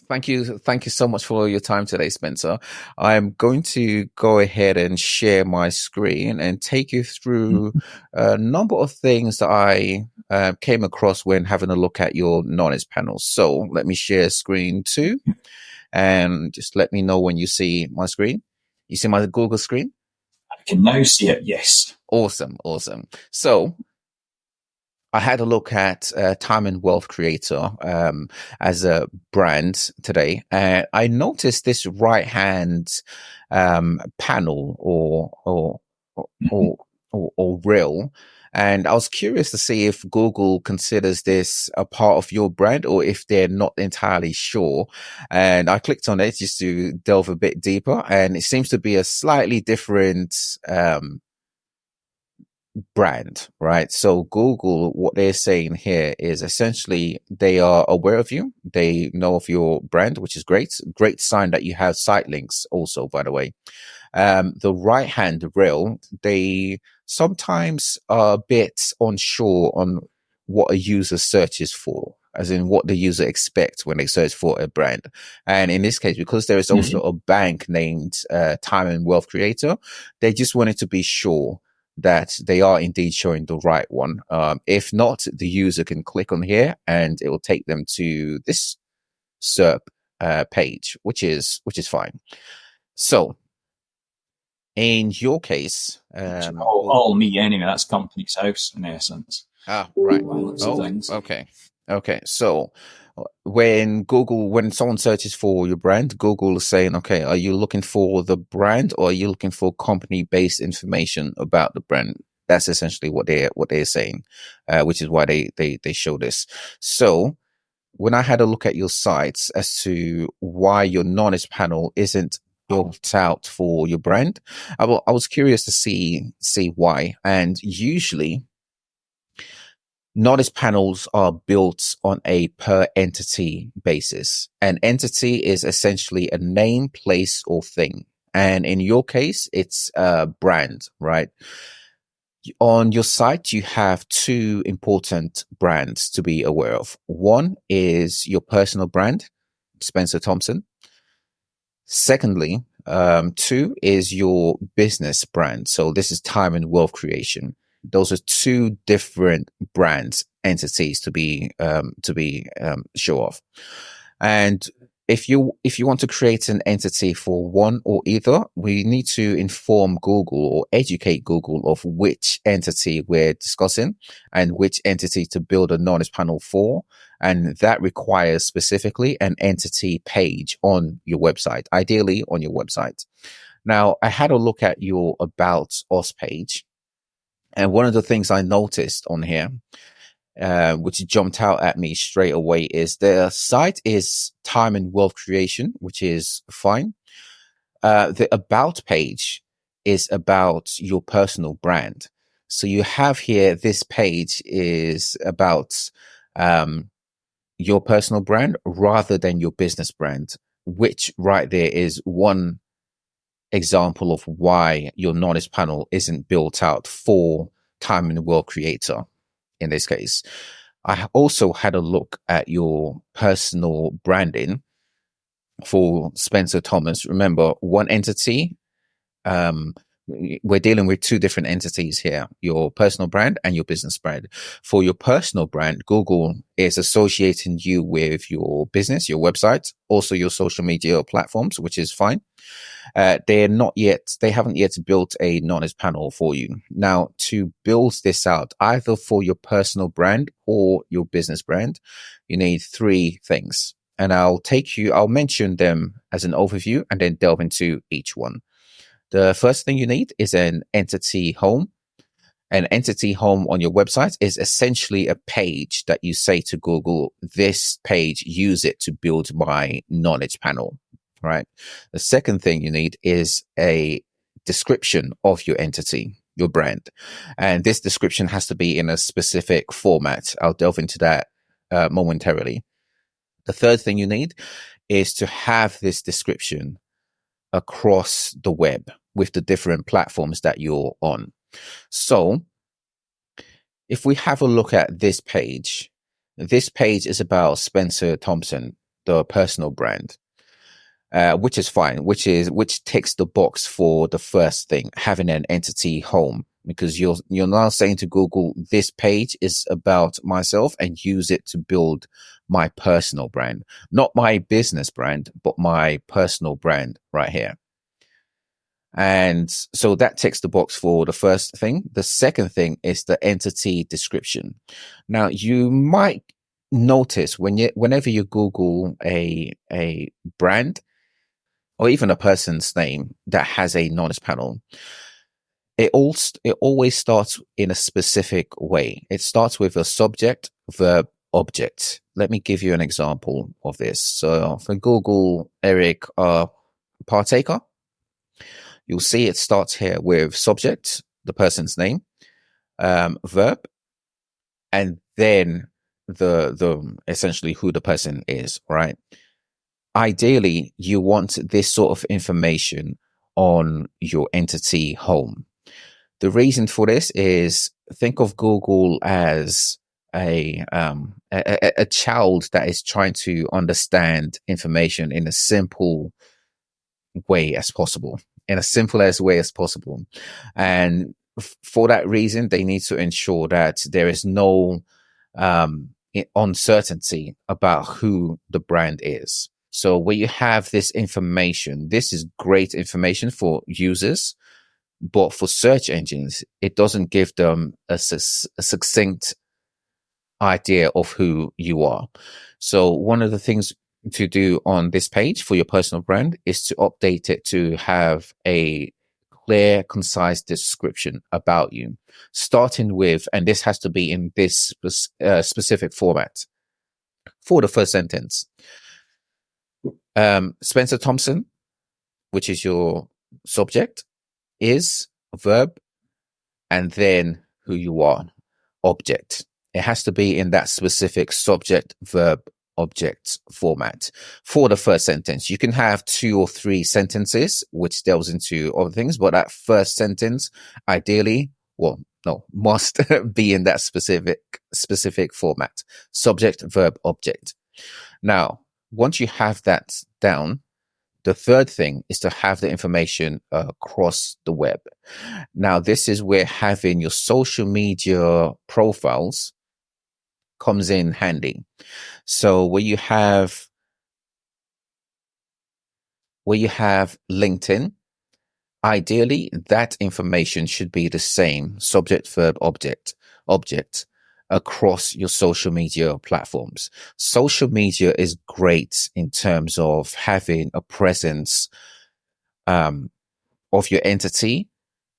Thank you so much for your time today, Spencer. I'm going to go ahead and share my screen and take you through a number of things that I came across when having a look at your knowledge panel. So let me share screen 2 and just let me know when you see my screen. You see my Google screen? I can now see it, yes. Awesome. So I had a look at Time and Wealth Creator as a brand today, and I noticed this right-hand panel or reel, and I was curious to see if Google considers this a part of your brand or if they're not entirely sure. And I clicked on it just to delve a bit deeper, and it seems to be a slightly different brand, right? So Google, what they're saying here is essentially they are aware of you. They know of your brand, which is great. Great sign that you have site links also, by the way. The right-hand rail, they sometimes are a bit unsure on what a user searches for, as in what the user expects when they search for a brand. And in this case, because there is also a bank named Time and Wealth Creator, they just wanted to be sure that they are indeed showing the right one. If not, the user can click on here and it will take them to this SERP page, which is fine. So in your case, all me anyway. That's company's house in essence. Right. Okay. So when someone searches for your brand, Google is saying, okay, are you looking for the brand or are you looking for company-based information about the brand? That's essentially what they're saying, which is why they show this. So when I had a look at your sites as to why your knowledge panel isn't built out for your brand, I was curious to see why. And usually knowledge panels are built on a per entity basis. An entity is essentially a name, place, or thing. And in your case, it's a brand, right? On your site, you have two important brands to be aware of. One is your personal brand, Spencer Thomson. Secondly, 2 is your business brand. So this is Time and Wealth Creation. Those are two different brands entities to be show off. And if you want to create an entity for one or either, we need to inform Google or educate Google of which entity we're discussing and which entity to build a knowledge panel for. And that requires specifically an entity page on your website, ideally on your website. Now, I had a look at your About Us page. And one of the things I noticed on here, which jumped out at me straight away, is the site is Time and Wealth Creation, which is fine. The About page is about your personal brand. So you have here, this page is about your personal brand rather than your business brand, which right there is one example of why your knowledge panel isn't built out for Time and Wealth Creator in this case. I also had a look at your personal branding for Spencer Thomas. Remember, one entity, we're dealing with two different entities here, your personal brand and your business brand. For your personal brand, Google is associating you with your business, your website, also your social media platforms, which is fine. They haven't yet built a knowledge panel for you. Now, to build this out, either for your personal brand or your business brand, you need 3 things. And I'll mention them as an overview and then delve into each one. The first thing you need is an entity home. An entity home on your website is essentially a page that you say to Google, this page, use it to build my knowledge panel, right? The second thing you need is a description of your entity, your brand. And this description has to be in a specific format. I'll delve into that momentarily. The third thing you need is to have this description across the web with the different platforms that you're on. So if we have a look at this page is about Spencer Thomson. the personal brand, which is fine, which ticks the box for the first thing, having an entity home, because you're now saying to Google, this page is about myself, and use it to build my personal brand, not my business brand, but my personal brand right here. And so that ticks the box for the first thing. The second thing is the entity description. Now, you might notice whenever you Google a brand or even a person's name that has a knowledge panel, it always starts in a specific way. It starts with a subject, verb, object. Let me give you an example of this. So for Google Eric Partaker, you'll see it starts here with subject, the person's name, verb, and then the essentially who the person is, right? Ideally, you want this sort of information on your entity home. The reason for this is, think of Google as a child that is trying to understand information in a simple way as possible. And for that reason, they need to ensure that there is no uncertainty about who the brand is. So where you have this information, this is great information for users, but for search engines, it doesn't give them a succinct idea of who you are. So one of the things to do on this page for your personal brand is to update it to have a clear, concise description about you, starting with, and this has to be in this specific format for the first sentence. Spencer Thomson, which is your subject, is verb, and then who you are, object. It has to be in that specific subject, verb, object format for the first sentence. You can have 2 or 3 sentences, which delves into other things, but that first sentence, ideally, must be in that specific format. Subject, verb, object. Now, once you have that down, the third thing is to have the information across the web. Now, this is where having your social media profiles comes in handy. So where you have LinkedIn, ideally that information should be the same subject, verb, object across your social media platforms. Social media is great in terms of having a presence of your entity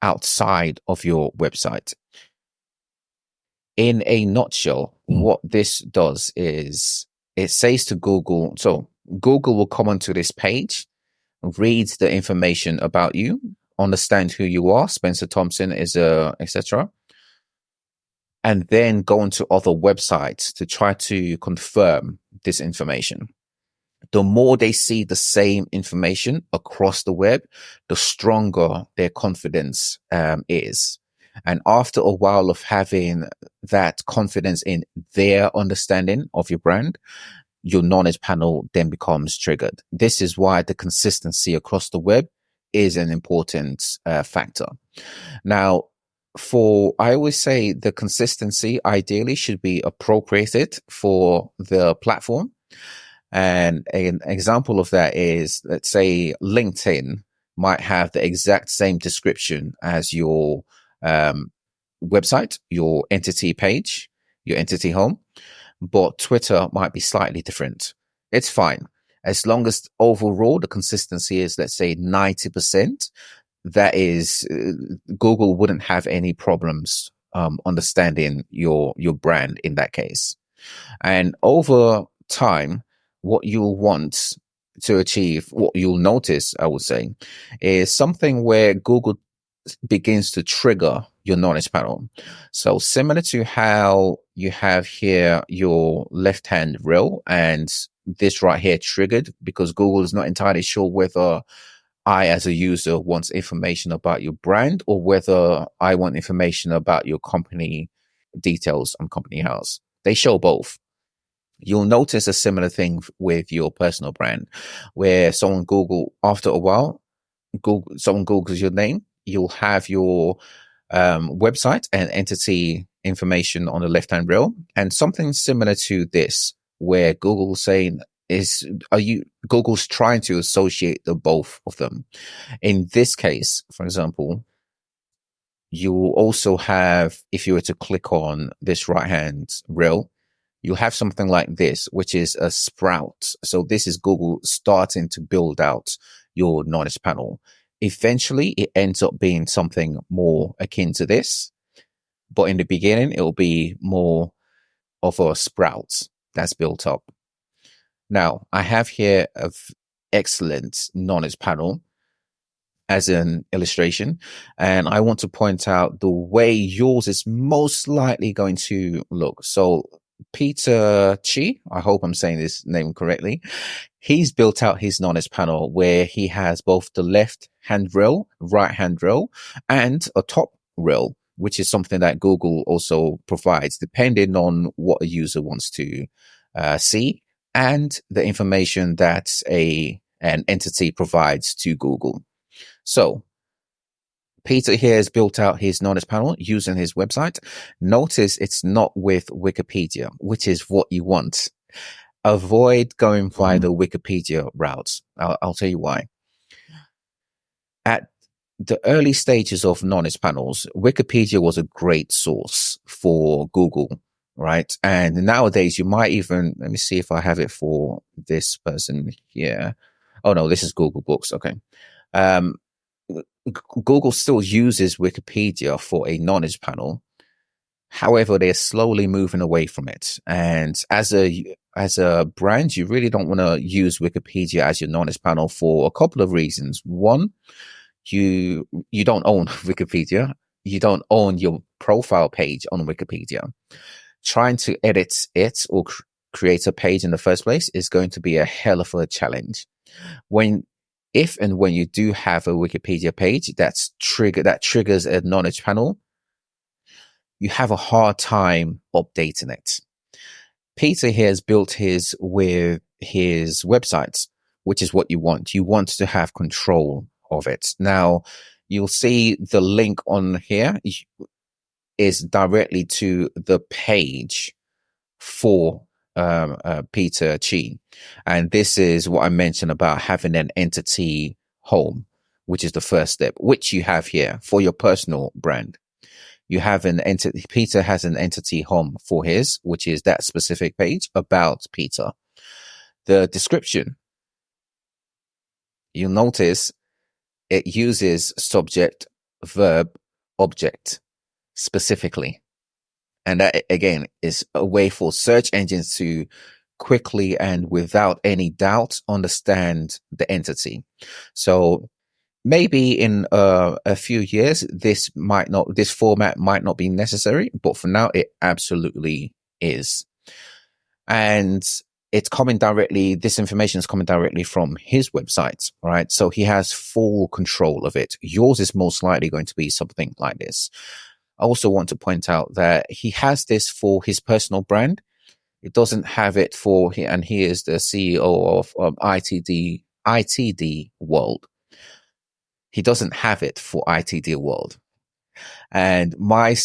outside of your website. In a nutshell, what this does is it says to Google, so Google will come onto this page, read the information about you, understand who you are, Spencer Thomson is etc., and then go into other websites to try to confirm this information. The more they see the same information across the web, the stronger their confidence is. And after a while of having that confidence in their understanding of your brand, your knowledge panel then becomes triggered. This is why the consistency across the web is an important factor. Now, I always say the consistency ideally should be appropriated for the platform. And an example of that is, let's say LinkedIn might have the exact same description as your website, your entity page, your entity home, but Twitter might be slightly different. It's fine. As long as overall the consistency is, let's say 90%, that is, Google wouldn't have any problems understanding your brand in that case. And over time, what you'll want to achieve, what you'll notice, I would say, is something where Google begins to trigger your knowledge panel. So similar to how you have here your left-hand rail, and this right here triggered because Google is not entirely sure whether I, as a user, wants information about your brand or whether I want information about your company details on Company House. They show both. You'll notice a similar thing with your personal brand, where someone after a while, someone Googles your name, you'll have your website and entity information on the left-hand rail, and something similar to this, where Google's trying to associate the both of them. In this case, for example, you will also have, if you were to click on this right-hand rail, you'll have something like this, which is a sprout. So this is Google starting to build out your knowledge panel. Eventually, it ends up being something more akin to this. But in the beginning, it will be more of a sprout that's built up. Now, I have here an excellent knowledge panel as an illustration, and I want to point out the way yours is most likely going to look. So Peter Chi, I hope I'm saying this name correctly, he's built out his knowledge panel where he has both the left hand rail, right hand rail, and a top rail, which is something that Google also provides depending on what a user wants to see, and the information that an entity provides to Google. So Peter here has built out his knowledge panel using his website. Notice it's not with Wikipedia, which is what you want. Avoid going via the Wikipedia routes. I'll tell you why. At the early stages of knowledge panels, Wikipedia was a great source for Google, right? And nowadays you might even, let me see if I have it for this person here. Oh no, this is Google Books. Okay. Google still uses Wikipedia for a knowledge panel. However, they're slowly moving away from it. And as a brand, you really don't want to use Wikipedia as your knowledge panel for a couple of reasons. One, you don't own Wikipedia. You don't own your profile page on Wikipedia. Trying to edit it or create a page in the first place is going to be a hell of a challenge. If and when you do have a Wikipedia page that triggers a knowledge panel, you have a hard time updating it. Peter here has built his with his websites, which is what you want. You want to have control of it. Now, you'll see the link on here is directly to the page for Peter Chi. And this is what I mentioned about having an entity home, which is the first step, which you have here for your personal brand. You have an entity, Peter has an entity home for his, which is that specific page about Peter. The description, you'll notice it uses subject, verb, object specifically. And that, again, is a way for search engines to quickly and without any doubt understand the entity. So maybe in a few years, this format might not be necessary, but for now, it absolutely is. And this information is coming directly from his website, right? So he has full control of it. Yours is most likely going to be something like this. I also want to point out that he has this for his personal brand. It doesn't have it and he is the CEO of ITD World. He doesn't have it for ITD World. And my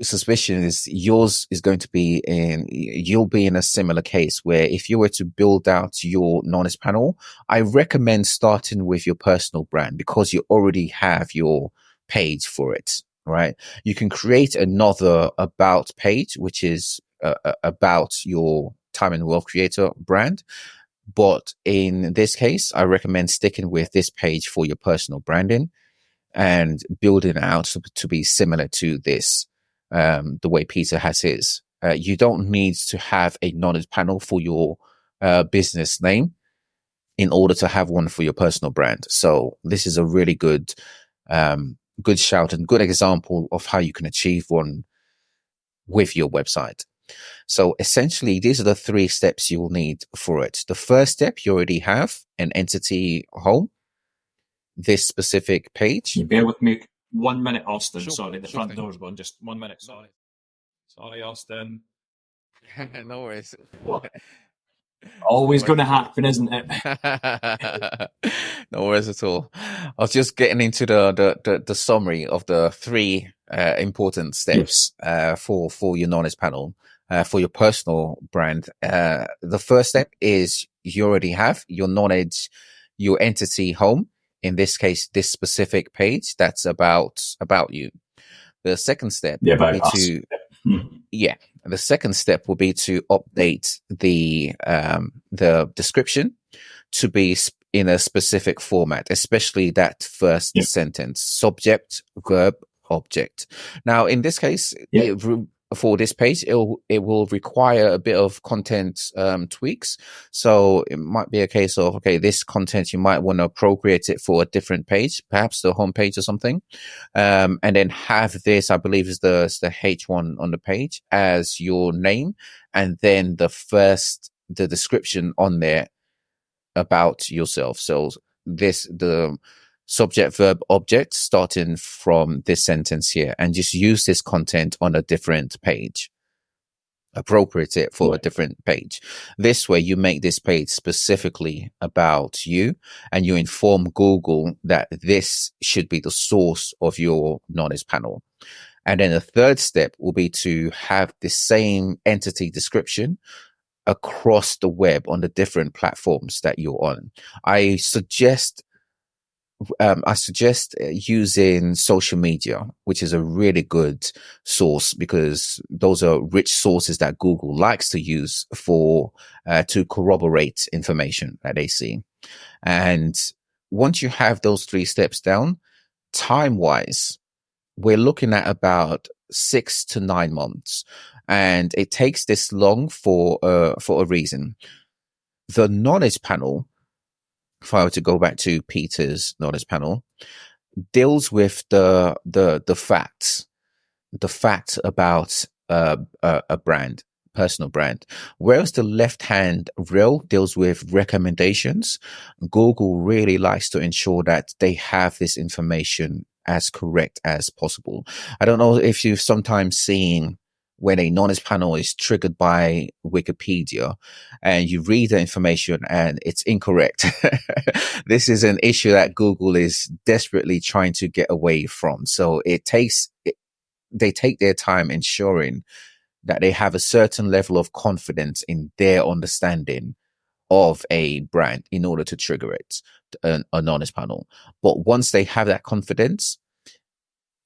suspicion is yours is going to be you'll be in a similar case where if you were to build out your knowledge panel, I recommend starting with your personal brand because you already have your page for it. Right. You can create another about page, which is about your time and wealth creator brand. But in this case, I recommend sticking with this page for your personal branding and building it out to be similar to this, the way Peter has his. You don't need to have a knowledge panel for your business name in order to have one for your personal brand. So this is a really good shout and good example of how you can achieve one with your website. So essentially, these are the 3 steps you will need for it. The first step, you already have an entity home, this specific page. Can you bear with me 1 minute, Austin? Sure, Sorry, the sure front thing. door's going. Just 1 minute. Sorry, Austin. No worries. No Always going worries to at all. happen, isn't it? No worries at all. I was just getting into the summary of the three important steps for your knowledge panel for your personal brand. The first step is you already have your knowledge, your entity home. In this case, this specific page that's about you. The second step Yeah, will be about us. to Mhm. yeah. The second step will be to update the description to be in a specific format, especially that first Yep. sentence: subject, verb, object. Now, in this case, Yep. for this page, it will require a bit of content tweaks. So it might be a case of, okay, this content you might want to appropriate it for a different page, perhaps the home page or something, and then have this, I believe, is the H1 on the page as your name, and then the description on there about yourself. So the subject, verb, object starting from this sentence here, and just use this content on a different page. Appropriate it for a different page. This way you make this page specifically about you, and you inform Google that this should be the source of your knowledge panel. And then the third step will be to have the same entity description across the web on the different platforms that you're on. I suggest using social media, which is a really good source, because those are rich sources that Google likes to use for to corroborate information that they see. And once you have those three steps down, time-wise, we're looking at about 6 to 9 months, and it takes this long for a reason. The knowledge panel, if I were to go back to Peter's knowledge panel, deals with the facts about a brand, personal brand, whereas the left-hand rail deals with recommendations. Google really likes to ensure that they have this information as correct as possible. I don't know if you've sometimes seen when a knowledge panel is triggered by Wikipedia and you read the information and it's incorrect. This is an issue that Google is desperately trying to get away from. So they take their time ensuring that they have a certain level of confidence in their understanding of a brand in order to trigger it, a knowledge panel. But once they have that confidence,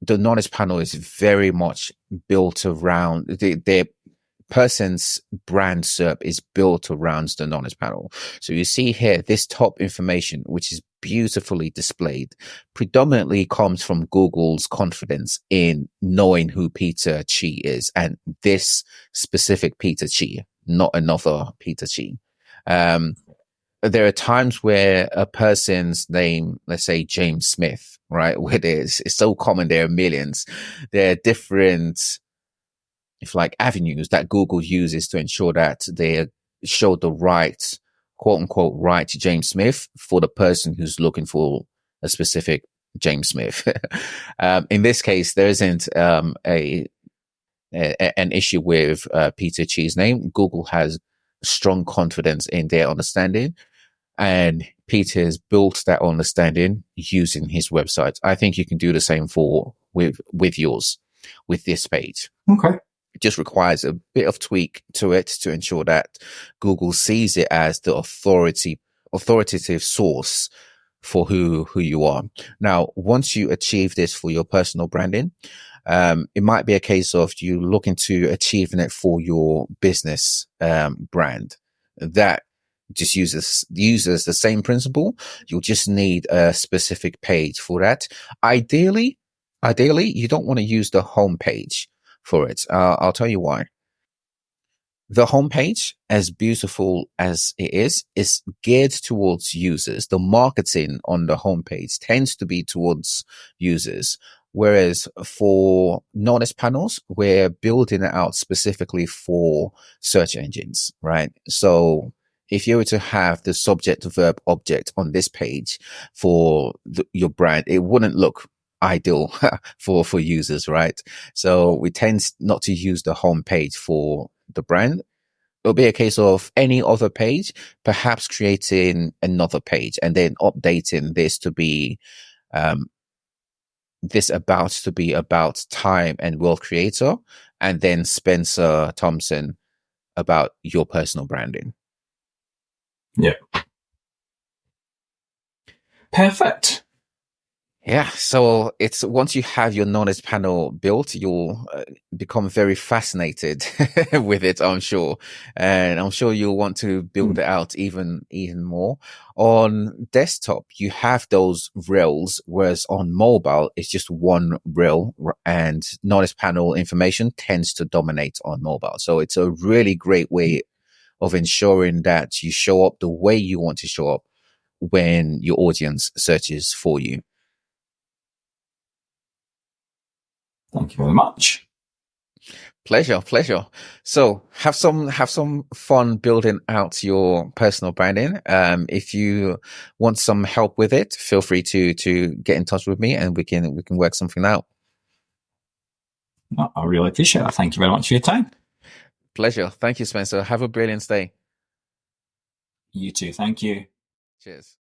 the knowledge panel is very much built around their person's brand SERP is built around the knowledge panel. So you see here, this top information, which is beautifully displayed, predominantly comes from Google's confidence in knowing who Peter Chi is, and this specific Peter Chi, not another Peter Chi. There are times where a person's name, let's say James Smith, right, where it's so common, there are millions. There are different, if like, avenues that Google uses to ensure that they show the right, quote unquote, right James Smith for the person who's looking for a specific James Smith. In this case, there isn't an issue with Peter Chi's name. Google has strong confidence in their understanding, and Peter has built that understanding using his website. I think you can do the same with yours, with this page. Okay. It just requires a bit of tweak to it to ensure that Google sees it as the authoritative source for who you are. Now, once you achieve this for your personal branding, it might be a case of you looking to achieving it for your business brand. That just uses the same principle. You'll just need a specific page for that. Ideally, you don't want to use the home page for it. I'll tell you why. The homepage, as beautiful as it is geared towards users. The marketing on the homepage tends to be towards users. Whereas for knowledge panels, we're building it out specifically for search engines, right? So if you were to have the subject, verb, object on this page for your brand, it wouldn't look ideal for users, right? So we tend not to use the home page for the brand. It'll be a case of any other page, perhaps creating another page and then updating this to be about time and wealth creator, and then Spencer Thomson about your personal branding. Yeah. Perfect. Yeah, so it's once you have your knowledge panel built, you'll become very fascinated with it, I'm sure, and I'm sure you'll want to build it out even more. On desktop, you have those rails, whereas on mobile, it's just one rail, and knowledge panel information tends to dominate on mobile. So it's a really great way of ensuring that you show up the way you want to show up when your audience searches for you. Thank you very much. Pleasure. So have some fun building out your personal branding. If you want some help with it, feel free to get in touch with me and we can work something out. I really appreciate that. Thank you very much for your time. Pleasure. Thank you, Spencer. Have a brilliant day. You too. Thank you. Cheers.